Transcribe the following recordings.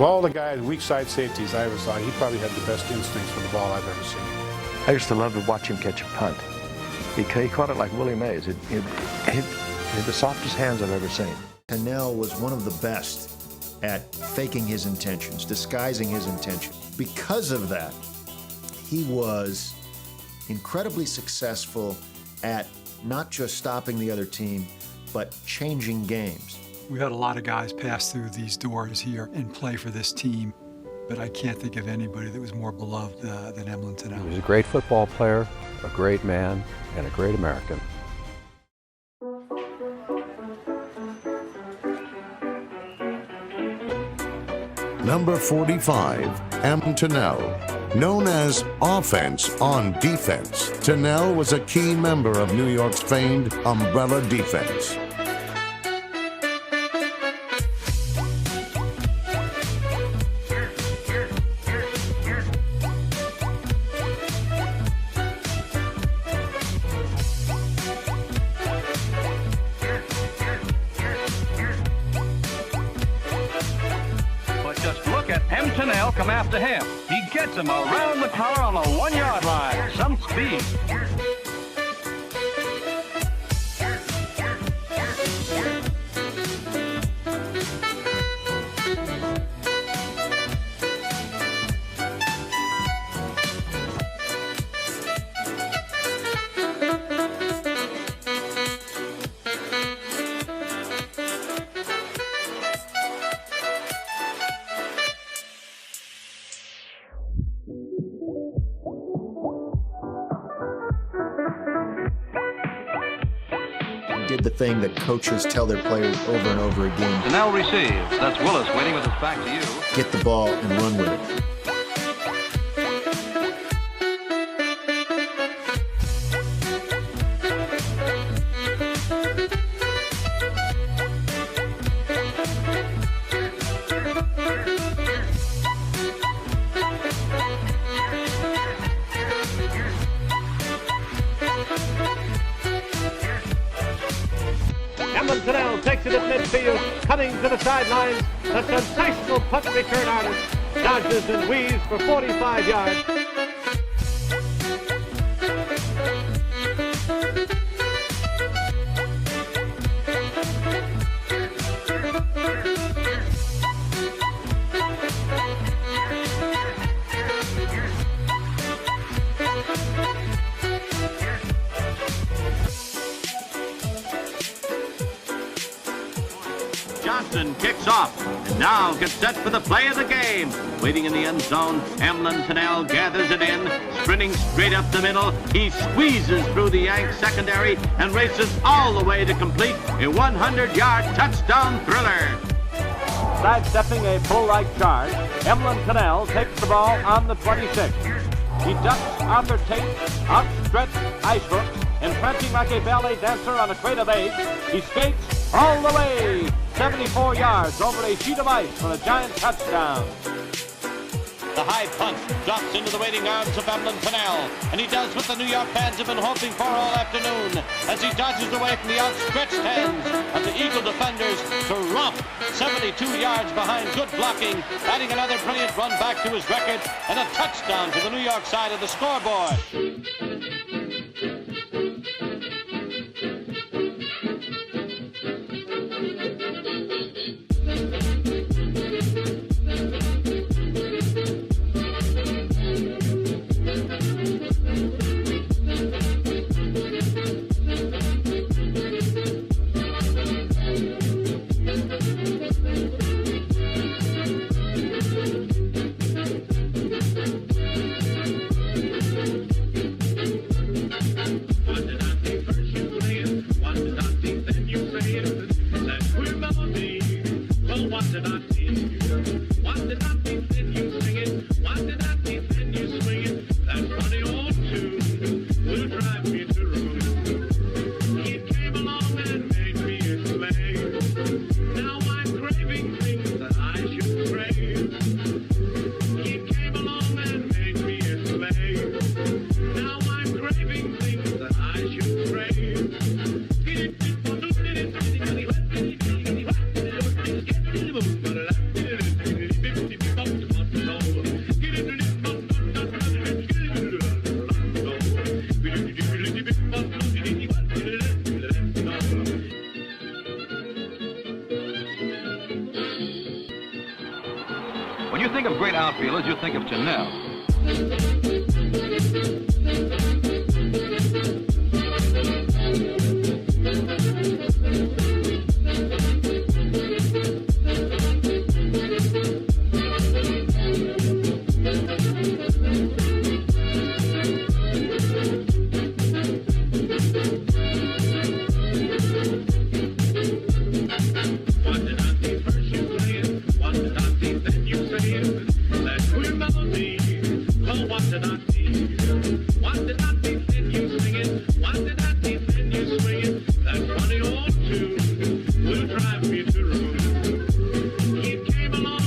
Of all the guys, weak side safeties I ever saw, he probably had the best instincts for the ball I've ever seen. I used to love to watch him catch a punt. He caught it like Willie Mays. He had the softest hands I've ever seen. Tunnell was one of the best at faking his intentions, disguising his intentions. Because of that, he was incredibly successful at not just stopping the other team, but changing games. We had a lot of guys pass through these doors here and play for this team, but I can't think of anybody that was more beloved than Emlen Tunnell. He was a great football player, a great man, and a great American. Number 45, Emlen Tunnell. Known as Offense on Defense, Tunnell was a key member of New York's famed umbrella defense. Emlen Tunnell come after him. He gets him around the corner on the 1-yard line. Some speed. Did the thing that coaches tell their players over and over again. Tunnell receives. That's Willis waiting with his back to you. Get the ball and run with it. Emlen Tunnell takes it at midfield, cutting to the sidelines. The sensational punt return artist dodges and weaves for 45 yards. Johnson kicks off and now gets set for the play of the game. Waiting in the end zone, Emlen Tunnell gathers it in, sprinting straight up the middle. He squeezes through the Yank secondary and races all the way to complete a 100-yard touchdown thriller. Sidestepping a bull-like charge, Emlen Tunnell takes the ball on the 26. He ducks Arthur Tate, outstretched ice hooks, and prancing like a ballet dancer on a crate of eggs, he skates all the way, 74 yards over a sheet of ice for a giant touchdown. The high punt drops into the waiting arms of Emlen Tunnell, and he does what the New York fans have been hoping for all afternoon, as he dodges away from the outstretched hands of the Eagle defenders to romp 72 yards behind good blocking, adding another brilliant run back to his record, and a touchdown to the New York side of the scoreboard. feel as you think of Tunnell.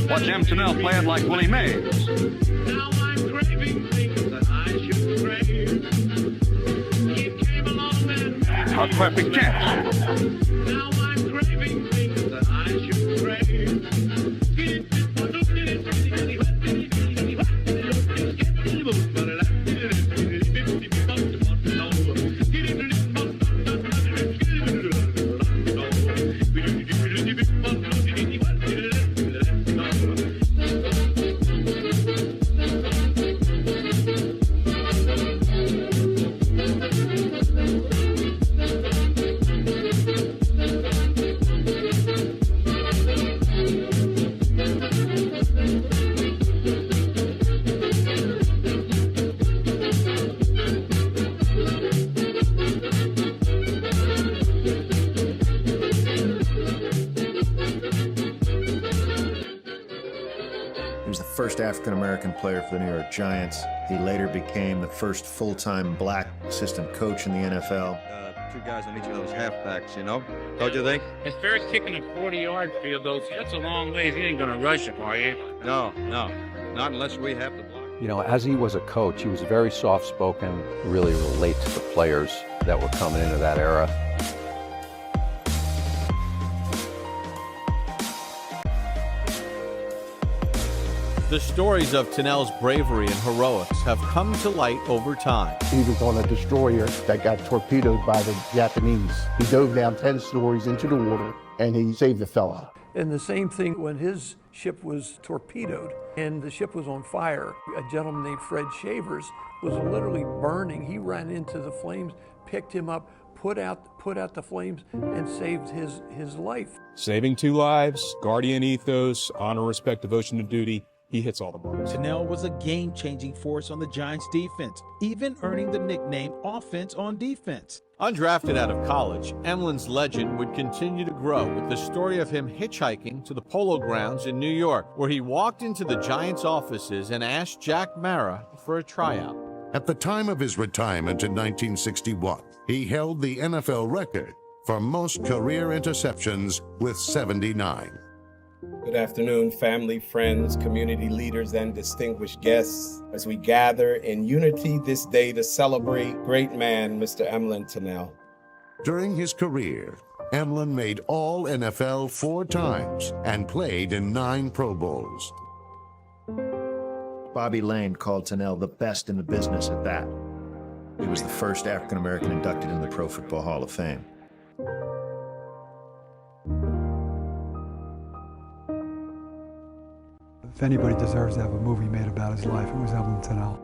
Watch M. Tunnell play it like Willie Mays. Now I'm craving things that I should crave. It came along and A perfect chance. now I'm craving things that I should crave. He was the first African-American player for the New York Giants. He later became the first full-time black assistant coach in the NFL. Two guys on each of those halfbacks, you know? Don't you think? It's very kicking a 40-yard field, though. That's a long ways. You ain't going to rush him, are you? No. Not unless we have to block. You know, as he was a coach, he was very soft-spoken, really relate to the players that were coming into that era. The stories of Tunnell's bravery and heroics have come to light over time. He was on a destroyer that got torpedoed by the Japanese. He dove down 10 stories into the water and he saved the fella. And the same thing when his ship was torpedoed and the ship was on fire. A gentleman named Fred Shavers was literally burning. He ran into the flames, picked him up, put out the flames, and saved his life. Saving 2 lives, guardian ethos, honor, respect, devotion to duty. He hits all the marks. Tunnell was a game-changing force on the Giants' defense, even earning the nickname Offense on Defense. Undrafted out of college, Emlen's legend would continue to grow with the story of him hitchhiking to the Polo Grounds in New York, where he walked into the Giants' offices and asked Jack Mara for a tryout. At the time of his retirement in 1961, he held the NFL record for most career interceptions with 79. Good afternoon, family, friends, community leaders, and distinguished guests, as we gather in unity this day to celebrate great man, Mr. Emlen Tunnell. During his career, Emlen made all NFL 4 times and played in 9 Pro Bowls. Bobby Lane called Tunnell the best in the business at that. He was the first African-American inducted in the Pro Football Hall of Fame. If anybody deserves to have a movie made about his life, it was Emlen Tunnell.